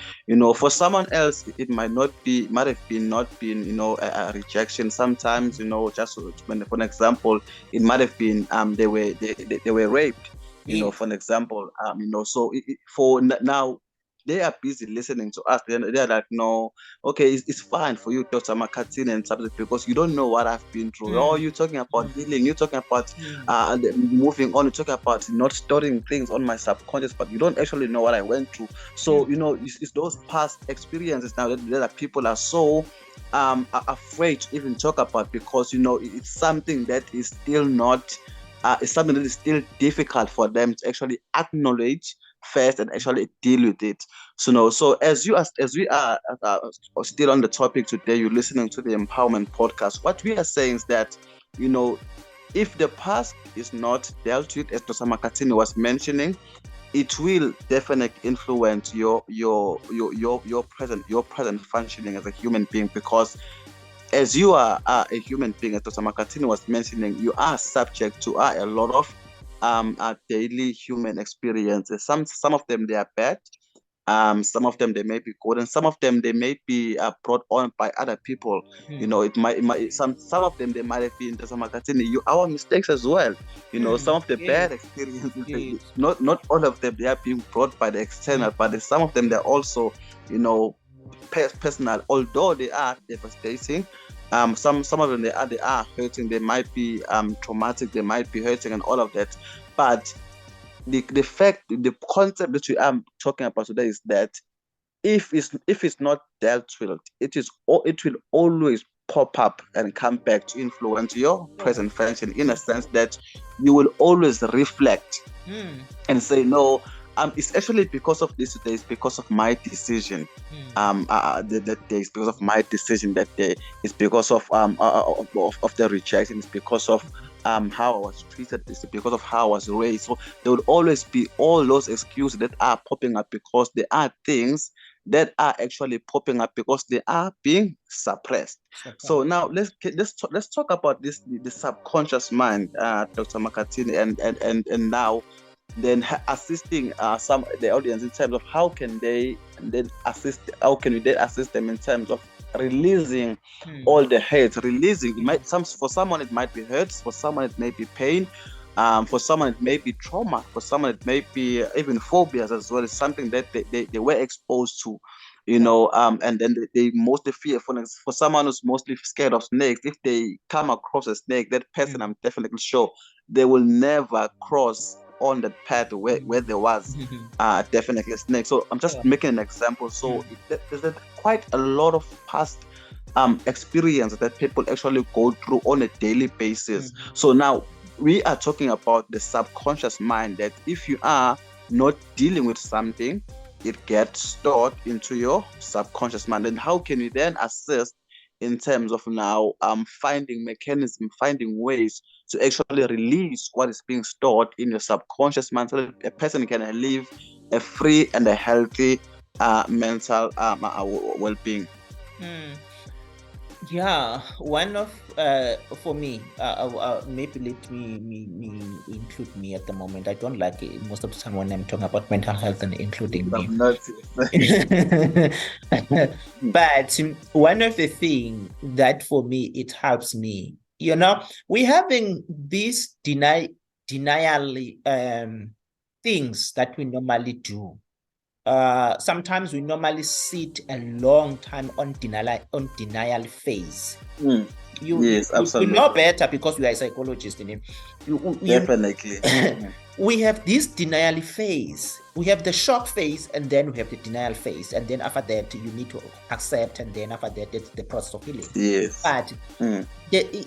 for someone else it might have been a rejection sometimes, just for an example, it might have been they were raped. For an example, so for now, they are busy listening to us. They're like, no, okay, it's fine for you, Dr. Makhathini, and something, because you don't know what I've been through. Oh, you're talking about healing, you're talking about moving on, you're talking about not storing things on my subconscious, but you don't actually know what I went through. So, it's those past experiences now that people are so afraid to even talk about, because, it's something that is still not... it's something that is still difficult for them to actually acknowledge first and actually deal with it. So as we are still on the topic today, you're listening to the Empowerment Podcast. What we are saying is that, if the past is not dealt with, as Dr. Makhathini was mentioning, it will definitely influence your present functioning as a human being, because as you are a human being, as Dr. Makhathini was mentioning, you are subject to a lot of daily human experiences. Some of them, they are bad. Some of them, they may be good, and some of them, they may be brought on by other people. It might some of them, they might have been, Dr. Makhathini, our mistakes as well. Some of the bad experiences, not all of them, they are being brought by the external, but some of them, they're also, personal, although they are devastating. Some of them, they are hurting. They might be traumatic. They might be hurting, and all of that. But the concept that we are talking about today is that if it's not dealt with, it will always pop up and come back to influence your present function, in a sense that you will always reflect and say, no, it's actually because of this today. It's because of my decision. That day is because of my decision. That day is because of the rejection. It's because of how I was treated. It's because of how I was raised. So there will always be all those excuses that are popping up, because there are things that are actually popping up because they are being suppressed. So now let's talk about this, the subconscious mind, Dr. Makhathini, and now then assisting the audience in terms of how can we then assist them in terms of releasing all the hate. Releasing, for someone it might be hurt, for someone it may be pain, for someone it may be trauma, for someone it may be even phobias as well. It's something that they were exposed to, and then they mostly fear. For someone who's mostly scared of snakes, if they come across a snake, that person, I'm definitely sure they will never cross on the path where there was definitely a snake. So I'm just making an example. So there's quite a lot of past experience that people actually go through on a daily basis. So now we are talking about the subconscious mind, that if you are not dealing with something, it gets stored into your subconscious mind. And how can you then assist in terms of now finding mechanism, finding ways to actually release what is being stored in your subconscious mind so that a person can live a free and a healthy mental well-being?
Yeah, one of for me, maybe let me include me at the moment. I don't like it most of the time when I'm talking about mental health and including me. But one of the things that for me it helps me, we having these denial things that we normally do. Sometimes we normally sit a long time on denial phase.
Yes, absolutely.
You know better because we are psychologists.
Definitely.
We have this denial phase. We have the shock phase, and then we have the denial phase. And then after that, you need to accept, and then after that, it's the process of healing.
Yes.
But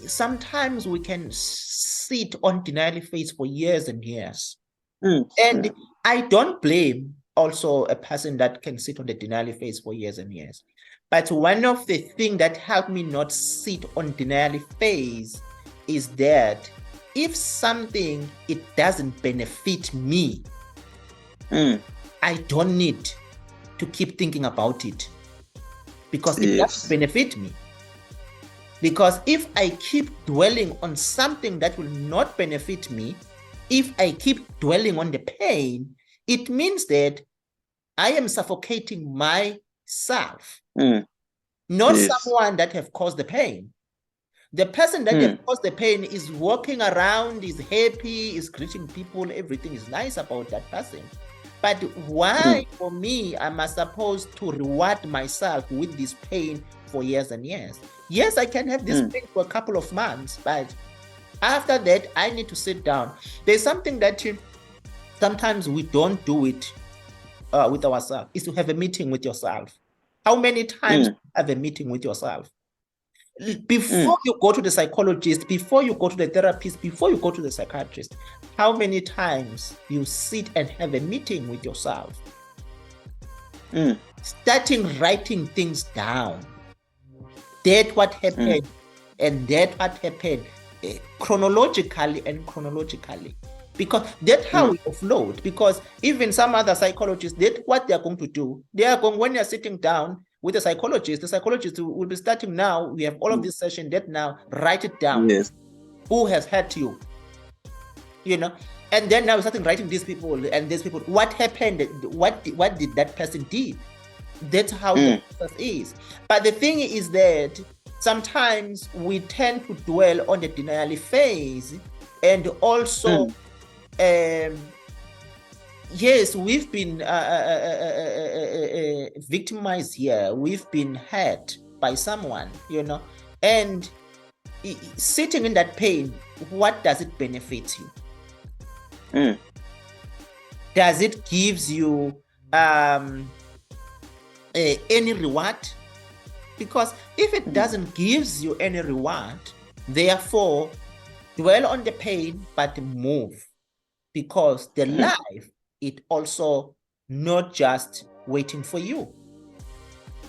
sometimes we can sit on denial phase for years and years. And I don't blame also a person that can sit on the denial phase for years and years. But one of the things that helped me not sit on denial phase is that if something, it doesn't benefit me, I don't need to keep thinking about it because it doesn't benefit me. Because if I keep dwelling on something that will not benefit me, if I keep dwelling on the pain, it means that I am suffocating myself, not someone that have caused the pain. The person that have caused the pain is walking around, is happy, is greeting people, everything is nice about that person. But why, for me, am I supposed to reward myself with this pain for years and years? Yes, I can have this pain for a couple of months, but after that, I need to sit down. There's something that sometimes we don't do it with ourselves, is to have a meeting with yourself. How many times have a meeting with yourself? Before you go to the psychologist, before you go to the therapist, before you go to the psychiatrist, how many times you sit and have a meeting with yourself? Starting writing things down. That what happened, and that what happened chronologically. Because that's how we offload. Because even some other psychologists, that's what they're going to do. They are going, when you're sitting down with the psychologist will be starting now. We have all of this session that now, write it down.
Yes.
Who has hurt you? And then now starting writing these people and these people. What happened? What did that person did? That's how the process is. But the thing is that sometimes we tend to dwell on the denial phase, and also yes, we've been victimized here. We've been hurt by someone, and sitting in that pain, what does it benefit you? Does it gives you any reward? Because if it doesn't gives you any reward, therefore dwell on the pain but move, because the life, it also not just waiting for you.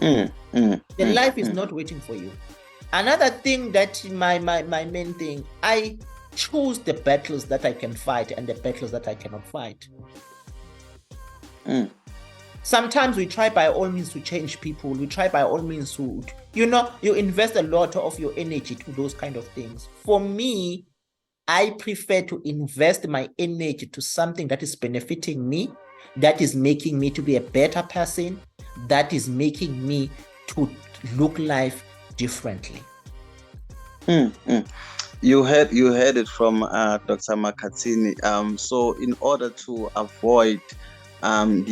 The life is not waiting for you. Another thing that my main thing, I choose the battles that I can fight and the battles that I cannot fight. Sometimes we try by all means to change people. We try by all means to, you invest a lot of your energy to those kind of things. For me, I prefer to invest my energy to something that is benefiting me, that is making me to be a better person, that is making me to look life differently.
You heard it from Dr. Makhathini. So in order to avoid in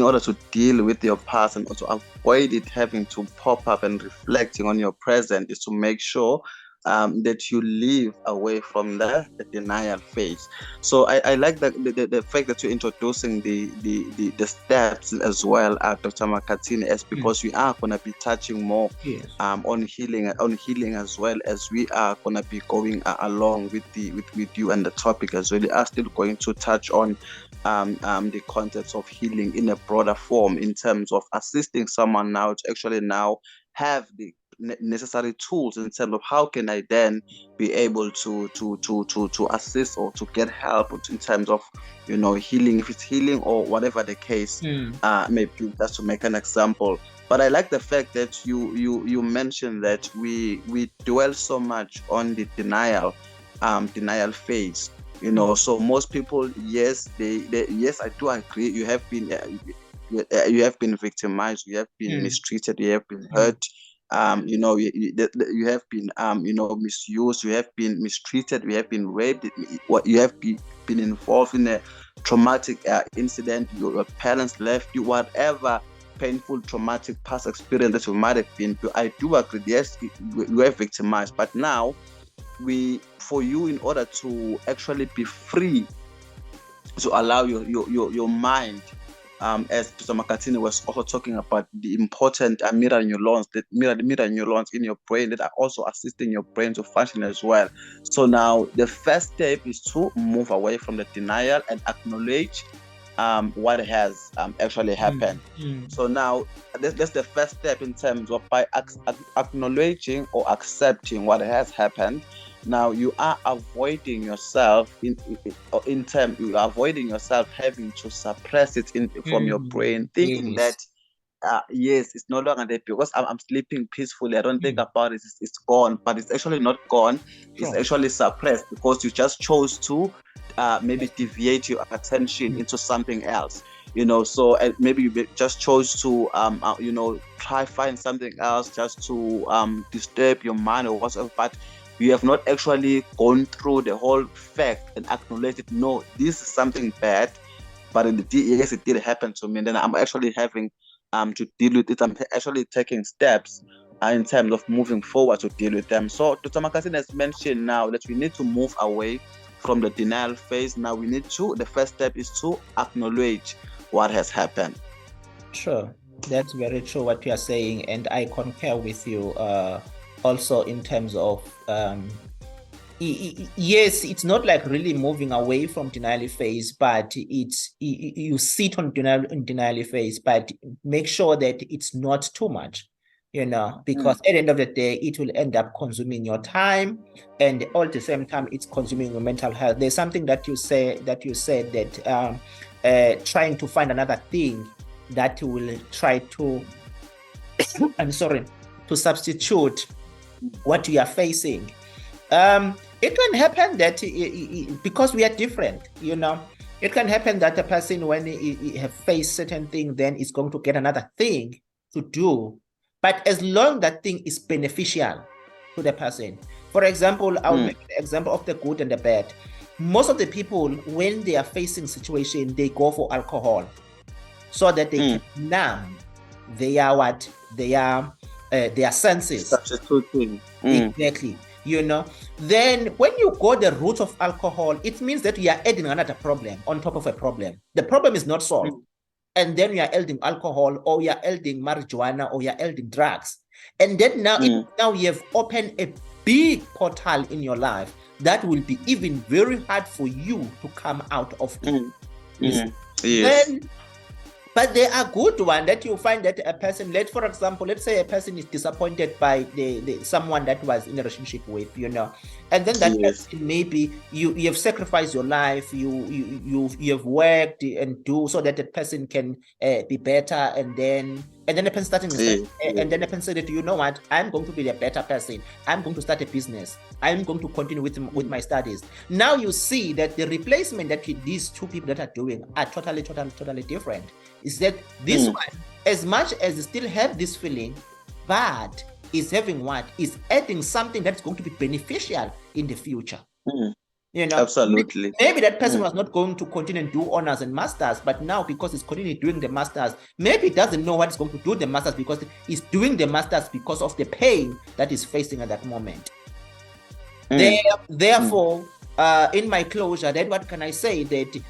order to deal with your past and also avoid it having to pop up and reflecting on your present, is to make sure that you live away from the denial phase. So I like the fact that you're introducing the steps as well, Dr. Makhathini, as because we are going to be touching more on healing as well, as we are going to be going along with you and the topic as well. We are still going to touch on the concepts of healing in a broader form, in terms of assisting someone now to actually now have the necessary tools in terms of how can I then be able to assist or to get help in terms of, you know, healing, if it's healing or whatever the case may be, just to make an example. But I like the fact that you mentioned that we dwell so much on the denial phase, you know. So most people, yes, yes, I do agree, you have been victimized, you have been mistreated, you have been hurt, you know, you have been you know, misused, you have been mistreated, you have been raped, you have been involved in a traumatic incident, your parents left you, whatever painful traumatic past experience that you might have been through. I do agree, yes, you are victimized, but now for you, in order to actually be free, to allow your mind, as Dr. Makhathini was also talking about, the important mirror neurons, the mirror neurons in your brain that are also assisting your brain to function as well. So now the first step is to move away from the denial and acknowledge what has actually happened. So now that's the first step, in terms of by acknowledging or accepting what has happened. Now you are avoiding yourself you are avoiding yourself having to suppress it from your brain, thinking that yes, it's no longer there because I'm sleeping peacefully, I don't think about it, it's gone. But it's actually not gone. It's actually suppressed because you just chose to maybe deviate your attention into something else, you know. So maybe you just chose to you know, try find something else just to disturb your mind or whatever. But you have not actually gone through the whole fact and acknowledged it. No, this is something bad, but yes, it did happen to me, and then I'm actually having to deal with it. I'm actually taking steps in terms of moving forward to deal with them. So Dr. Makhathini has mentioned now that we need to move away from the denial phase. Now the first step is to acknowledge what has happened.
Sure, that's very true what you are saying, and I concur with you also in terms of yes, it's not like really moving away from denial phase, but it's you sit on denial phase, but make sure that it's not too much, you know, because at the end of the day, it will end up consuming your time, and all at the same time, it's consuming your mental health. There's something that you said that trying to find another thing that will try to to substitute what we are facing. It can happen that because we are different, you know, it can happen that a person, when he have faced certain thing, then is going to get another thing to do. But as long that thing is beneficial to the person. For example, I'll make an example of the good and the bad. Most of the people, when they are facing situation, they go for alcohol so that they can numb their senses.
Substituting.
Exactly. You know, then when you go the route of alcohol, it means that you are adding another problem on top of a problem. The problem is not solved. And then you are adding alcohol, or you are adding marijuana, or you are adding drugs. And then now, now you have opened a big portal in your life that will be even very hard for you to come out of.
Yes.
Then, but there are good ones that you find that a person, for example, let's say a person is disappointed by someone that was in a relationship with, you know, and then that person, maybe you have sacrificed your life, you have worked and do so that the person can be better, and then the person starting and then the person said that, you know what, I'm going to be a better person, I'm going to start a business, I'm going to continue with my studies. Now you see that the replacement that these two people that are doing are totally different. Is that this one, as much as you still have this feeling, but is having what is adding something that's going to be beneficial in the future. You know,
absolutely.
Maybe that person was not going to continue and do honors and masters, but now because he's continuing doing the masters, maybe he doesn't know what he's going to do the masters, because he's doing the masters because of the pain that he's facing at that moment. Therefore, in my closure, then what can I say? That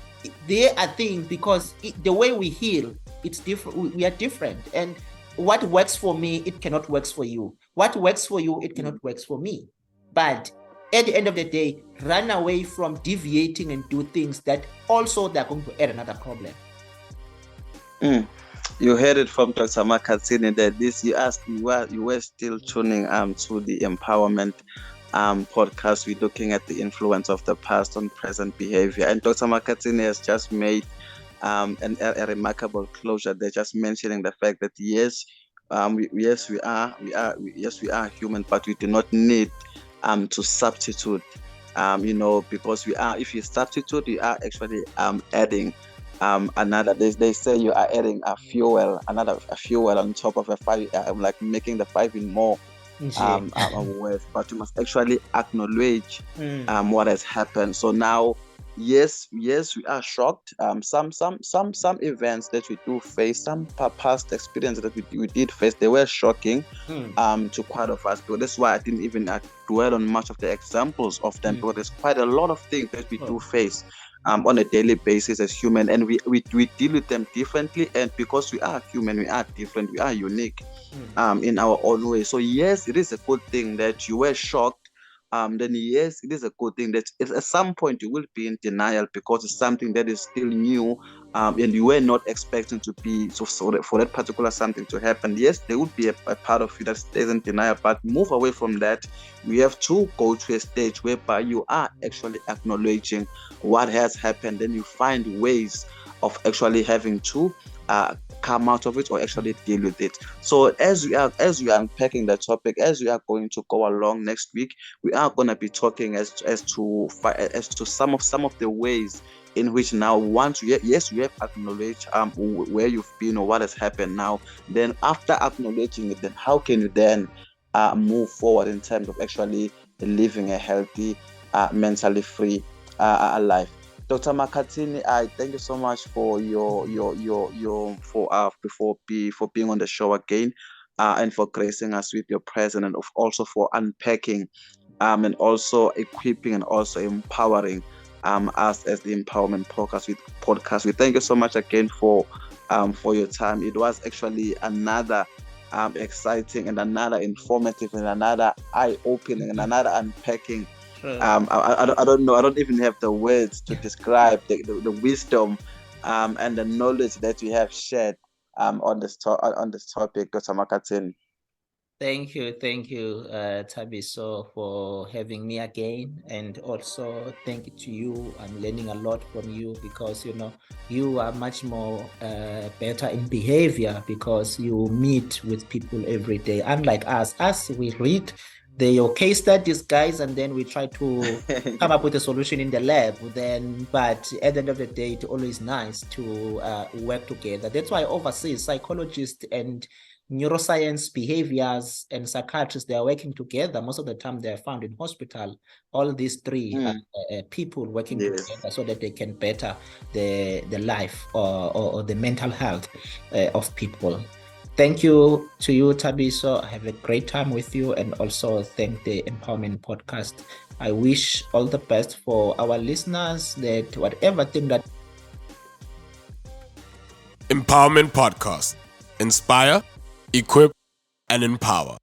there are things, because the way we heal, it's different. We are different, and what works for me, it cannot work for you. What works for you, it cannot work for me. But at the end of the day, run away from deviating and do things that also they're going to add another problem.
You heard it from Dr. Makhathini that this you were still tuning to the empowerment podcast. We're looking at the influence of the past on present behavior, and Dr. Makhathini has just made a remarkable closure. They're just mentioning the fact that yes, we are human, but we do not need to substitute. Because if you substitute, you are actually adding another. They say you are adding a fuel on top of a fire, like making the fire even more worse. But you must actually acknowledge what has happened. So now, yes, we are shocked. Some events that we do face, some past experiences that we did face, they were shocking to quite of us. But that's why I didn't even dwell on much of the examples of them, because there's quite a lot of things that we do face on a daily basis as human, and we deal with them differently. And because we are human, we are different, we are unique in our own way. So yes, it is a good thing that you were shocked. Then yes, it is a good thing that at some point you will be in denial, because it's something that is still new, and you were not expecting to be so for that particular something to happen. Yes, there would be a part of you that stays in denial, but move away from that. We have to go to a stage whereby you are actually acknowledging what has happened, then you find ways of actually having to come out of it or actually deal with it. So as we are unpacking the topic, as we are going to go along next week, we are going to be talking as to some of the ways in which now, once you have acknowledged where you've been or what has happened now, then after acknowledging it, then how can you then move forward in terms of actually living a healthy, mentally free life. Dr. Makhathini, I thank you so much for for being on the show again, and for gracing us with your presence, and also for unpacking, and also equipping and also empowering us as the Empowerment Podcast. We thank you so much again for your time. It was actually another exciting and another informative and another eye-opening and another unpacking. I don't know. I don't even have the words to describe the wisdom and the knowledge that you have shared on this topic, Dr. Makhathini.
Thank you, Tabiso, for having me again, and also thank you to you. I'm learning a lot from you, because you are much more better in behavior, because you meet with people every day. Unlike us, we read your case studies, guys, and then we try to come up with a solution in the lab. But at the end of the day, it's always nice to work together. That's why overseas psychologists and neuroscience behaviors and psychiatrists, they are working together. Most of the time they are found in hospital. All these three people working together so that they can better the life or the mental health of people. Thank you to you, Tabiso. I have a great time with you, and also thank the Empowerment Podcast. I wish all the best for our listeners, that whatever thing that
Empowerment Podcast. Inspire, equip, and empower.